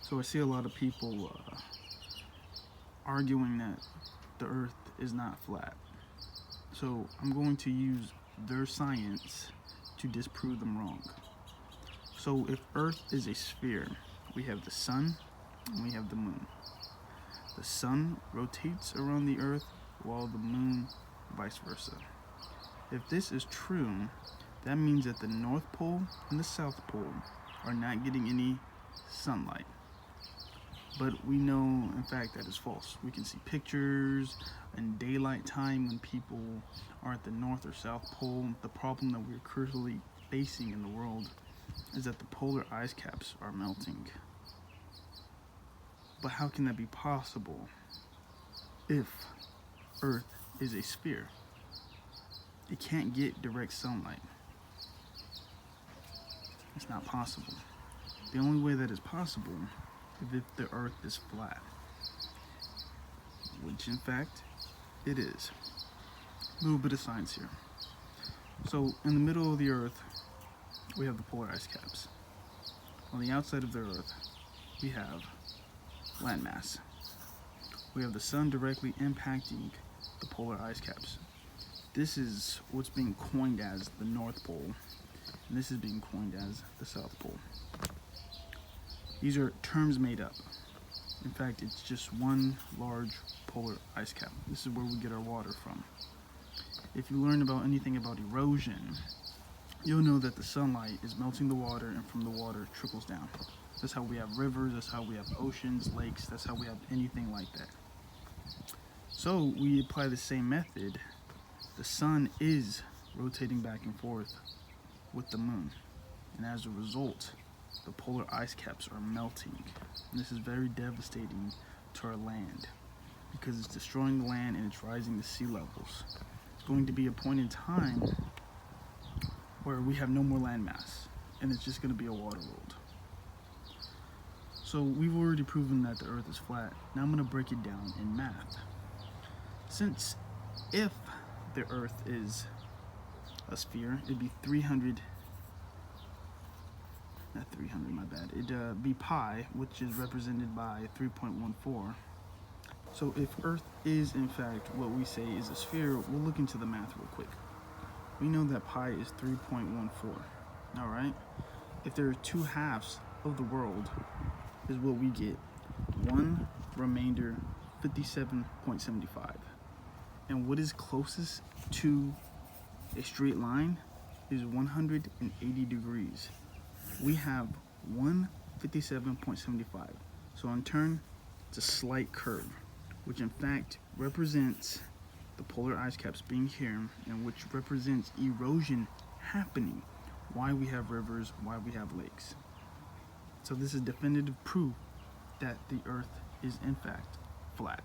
So I see a lot of people arguing that the earth is not flat. So I'm going to use their science to disprove them wrong. So if earth is a sphere, we have the sun and we have the moon. The sun rotates around the earth while the moon vice versa. If this is true, that means that the North Pole and the South Pole are not getting any sunlight. But we know, in fact, that is false. We can see pictures in daylight time when people are at the North or South Pole. The problem that we're currently facing in the world is that the polar ice caps are melting. But how can that be possible if Earth is a sphere? It can't get direct sunlight. It's not possible. The only way that is possible is if the earth is flat, which in fact it is. A little bit of science here. So in the middle of the earth, we have the polar ice caps. On the outside of the earth, we have landmass. We have the sun directly impacting the polar ice caps. This is what's being coined as the North Pole, and this is being coined as the South Pole. These are terms made up. In fact, it's just one large polar ice cap. This is where we get our water from. If you learn about anything about erosion, you'll know that the sunlight is melting the water, and from the water it trickles down. That's how we have rivers, that's how we have oceans, lakes, that's how we have anything like that. So we apply the same method. The sun is rotating back and forth with the moon, and as a result, the polar ice caps are melting. And this is very devastating to our land because it's destroying the land and it's rising the sea levels. It's going to be a point in time where we have no more land mass and it's just going to be a water world. So we've already proven that the earth is flat. Now I'm going to break it down in math. Since if the earth is a sphere, it'd be 300, not 300, my bad. It'd be pi, which is represented by 3.14. So if earth is in fact what we say is a sphere, we'll look into the math real quick. We know that pi is 3.14. All right. If there are 2 halves of the world, is what we get. 1 remainder 57.75. And what is closest to a straight line is 180 degrees. We have 157.75. So in turn, it's a slight curve, which in fact represents the polar ice caps being here, and which represents erosion happening. Why we have rivers, why we have lakes. So this is definitive proof that the earth is in fact flat.